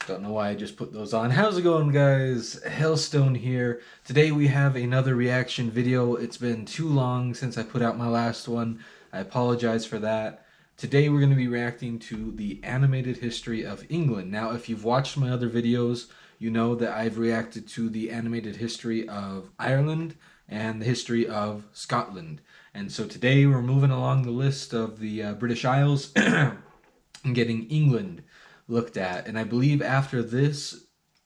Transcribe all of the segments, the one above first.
Don't know why I just put those on. How's it going, guys? Hailstone here. Today we have another reaction video. It's been too long since I put out my last one. I apologize for that. Today we're going to be reacting to the animated history of England. Now, if you've watched my other videos, you know that I've reacted to the animated history of Ireland and the history of Scotland. And so today we're moving along the list of the British Isles and getting England looked at. And I believe after this,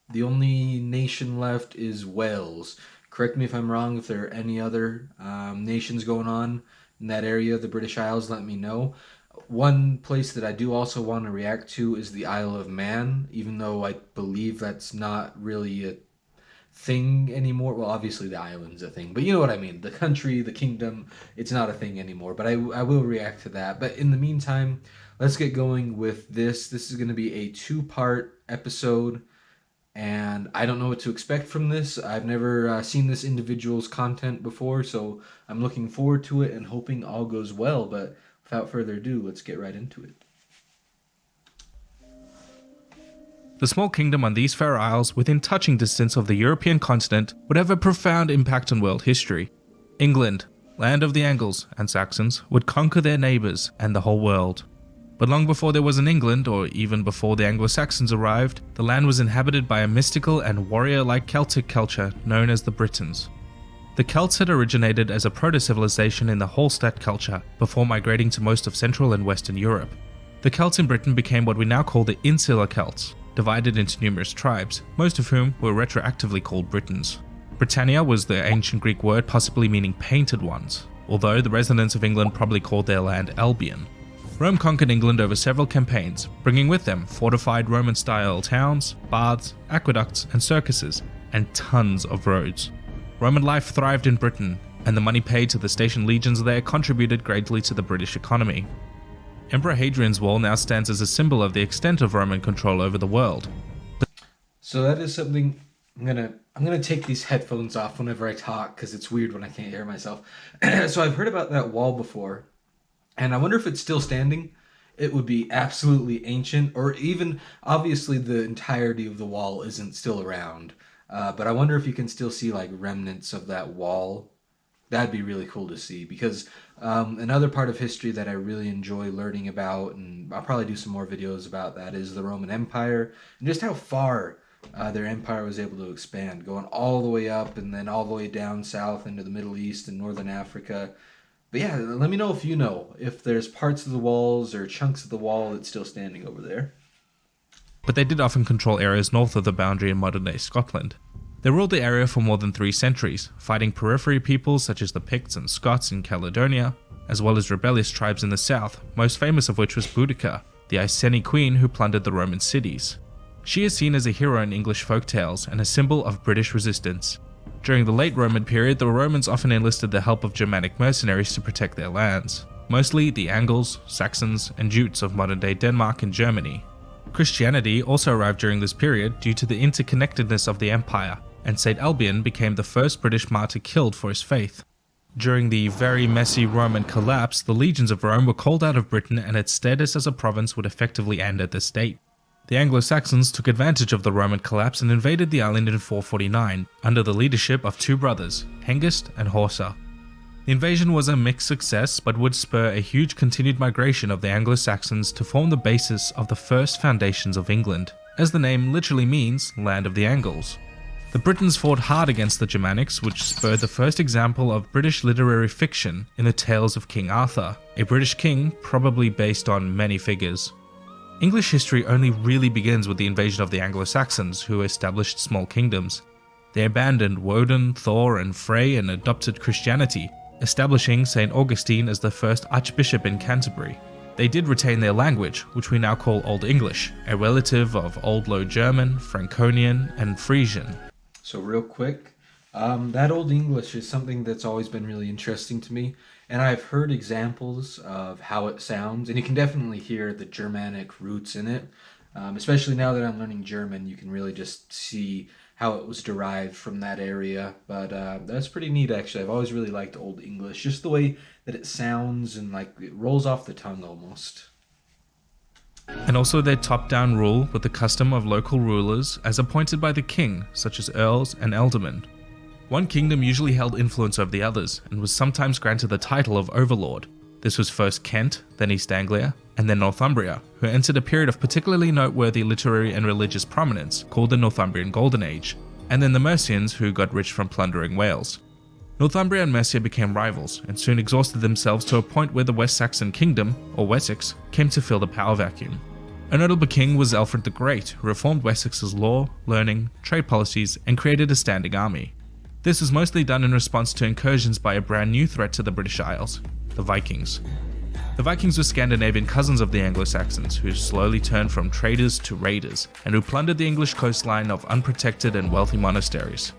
the only nation left is Wales. Correct me if I'm wrong. If there are any other nations going on in that area, the British Isles, let me know. One place that I do also want to react to is the Isle of Man, even though I believe that's not really a thing anymore. Well, obviously the island's a thing, but you know what I mean. The country, the kingdom, it's not a thing anymore. But I will react to that. But in the meantime, let's get going with this. This is going to be a two-part episode, and I don't know what to expect from this. I've never seen this individual's content before, so I'm looking forward to it and hoping all goes well. But without further ado, let's get right into it. The small kingdom on these fair isles, within touching distance of the European continent, would have a profound impact on world history. England, land of the Angles and Saxons, would conquer their neighbours and the whole world. But long before there was an England, or even before the Anglo-Saxons arrived, the land was inhabited by a mystical and warrior-like Celtic culture known as the Britons. The Celts had originated as a proto-civilization in the Hallstatt culture before migrating to most of Central and Western Europe. The Celts in Britain became what we now call the Insular Celts, divided into numerous tribes, most of whom were retroactively called Britons. Britannia was the ancient Greek word possibly meaning painted ones, although the residents of England probably called their land Albion. Rome conquered England over several campaigns, bringing with them fortified Roman-style towns, baths, aqueducts and circuses, and tons of roads. Roman life thrived in Britain, and the money paid to the station legions there contributed greatly to the British economy. Emperor Hadrian's Wall now stands as a symbol of the extent of Roman control over the world. So that is something I'm gonna take these headphones off whenever I talk because it's weird when I can't hear myself. So I've heard about that wall before, and I wonder if it's still standing. It would be absolutely ancient, or even obviously the entirety of the wall isn't still around. But I wonder if you can still see like remnants of that wall. That'd be really cool to see, because another part of history that I really enjoy learning about, and I'll probably do some more videos about that, is the Roman Empire and just how far their empire was able to expand, going all the way up and then all the way down south into the Middle East and Northern Africa. But yeah, let me know if you know if there's parts of the walls or chunks of the wall that's still standing over there. But they did often control areas north of the boundary in modern-day Scotland. They ruled the area for more than 3 centuries, fighting periphery peoples such as the Picts and Scots in Caledonia, as well as rebellious tribes in the south, most famous of which was Boudica, the Iceni queen who plundered the Roman cities. She is seen as a hero in English folktales and a symbol of British resistance. During the late Roman period, the Romans often enlisted the help of Germanic mercenaries to protect their lands, mostly the Angles, Saxons, and Jutes of modern-day Denmark and Germany. Christianity also arrived during this period due to the interconnectedness of the empire, and St. Albion became the first British martyr killed for his faith. During the very messy Roman collapse, the legions of Rome were called out of Britain, and its status as a province would effectively end at this date. The Anglo-Saxons took advantage of the Roman collapse and invaded the island in 449, under the leadership of 2 brothers, Hengist and Horsa. The invasion was a mixed success, but would spur a huge continued migration of the Anglo-Saxons to form the basis of the first foundations of England, as the name literally means Land of the Angles. The Britons fought hard against the Germanics, which spurred the first example of British literary fiction in the Tales of King Arthur, a British king probably based on many figures. English history only really begins with the invasion of the Anglo-Saxons, who established small kingdoms. They abandoned Woden, Thor, and Frey and adopted Christianity, establishing St. Augustine as the first archbishop in Canterbury. They did retain their language, which we now call Old English, a relative of Old Low German, Franconian, and Frisian. So real quick, that Old English is something that's always been really interesting to me, and I've heard examples of how it sounds, and you can definitely hear the Germanic roots in it. Especially now that I'm learning German, you can really just see how it was derived from that area. But that's pretty neat, actually. I've always really liked Old English, just the way that it sounds and like it rolls off the tongue almost. and also their top-down rule with the custom of local rulers as appointed by the king, such as earls and ealdormen. One kingdom usually held influence over the others, and was sometimes granted the title of overlord. This was first Kent, then East Anglia, and then Northumbria, who entered a period of particularly noteworthy literary and religious prominence called the Northumbrian Golden Age, and then the Mercians, who got rich from plundering Wales. Northumbria and Mercia became rivals, and soon exhausted themselves to a point where the West Saxon Kingdom, or Wessex, came to fill the power vacuum. A notable king was Alfred the Great, who reformed Wessex's law, learning, trade policies, and created a standing army. This was mostly done in response to incursions by a brand new threat to the British Isles, the Vikings. The Vikings were Scandinavian cousins of the Anglo-Saxons, who slowly turned from traders to raiders, and who plundered the English coastline of unprotected and wealthy monasteries.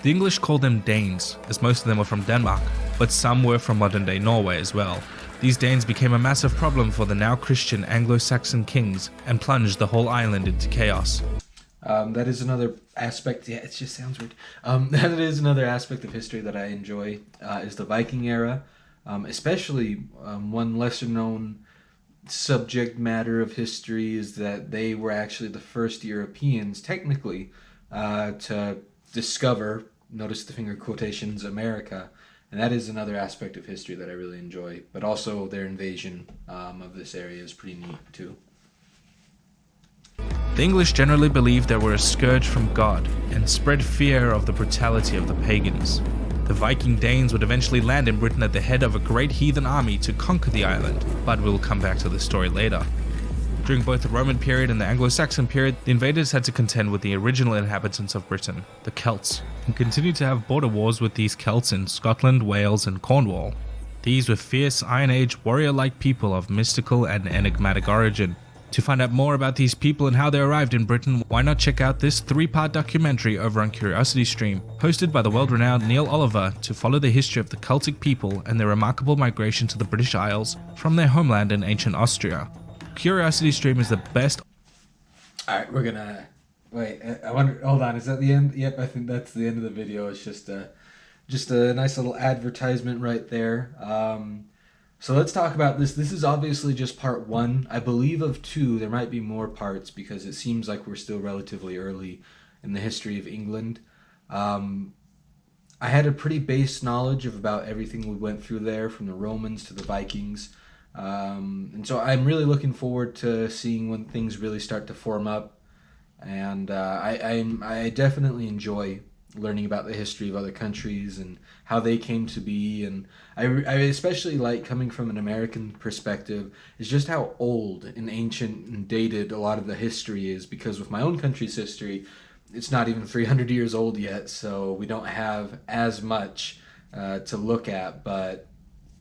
The English called them Danes, as most of them were from Denmark, but some were from modern-day Norway as well. These Danes became a massive problem for the now Christian Anglo-Saxon kings, and plunged the whole island into chaos. That is another aspect. Yeah, it just sounds weird. That is another aspect of history that I enjoy. Is the Viking era, especially one lesser-known subject matter of history is that they were actually the first Europeans, technically, to discover. Notice the finger quotations, America, and that is another aspect of history that I really enjoy. But also their invasion of this area is pretty neat too. The English generally believed they were a scourge from God, and spread fear of the brutality of the pagans. The Viking Danes would eventually land in Britain at the head of a great heathen army to conquer the island, but we'll come back to this story later. During both the Roman period and the Anglo-Saxon period, the invaders had to contend with the original inhabitants of Britain, the Celts, and continued to have border wars with these Celts in Scotland, Wales, and Cornwall. These were fierce Iron Age warrior-like people of mystical and enigmatic origin. To find out more about these people and how they arrived in Britain, why not check out this 3-part documentary over on CuriosityStream, hosted by the world-renowned Neil Oliver, to follow the history of the Celtic people and their remarkable migration to the British Isles from their homeland in ancient Austria. CuriosityStream is the best. Alright, we're gonna... Wait, I wonder... Hold on, is that the end? Yep, I think that's the end of the video. It's just a nice little advertisement right there. So let's talk about this. This is obviously just part 1, I believe, of 2. There might be more parts because it seems like we're still relatively early in the history of England. I had a pretty base knowledge of about everything we went through there, from the Romans to the Vikings. And so I'm really looking forward to seeing when things really start to form up. And I definitely enjoy learning about the history of other countries and how they came to be. And I especially like, coming from an American perspective, is just how old and ancient and dated a lot of the history is, because with my own country's history, it's not even 300 years old yet, so we don't have as much to look at. But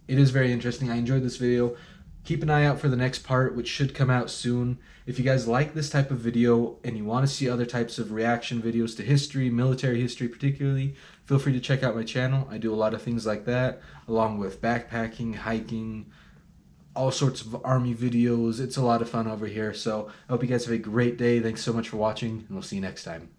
it is very interesting. I enjoyed this video. Keep an eye out for the next part, which should come out soon. If you guys like this type of video and you want to see other types of reaction videos to history, military history particularly, feel free to check out my channel. I do a lot of things like that, along with backpacking, hiking, all sorts of army videos. It's a lot of fun over here. So I hope you guys have a great day. Thanks so much for watching, and we'll see you next time.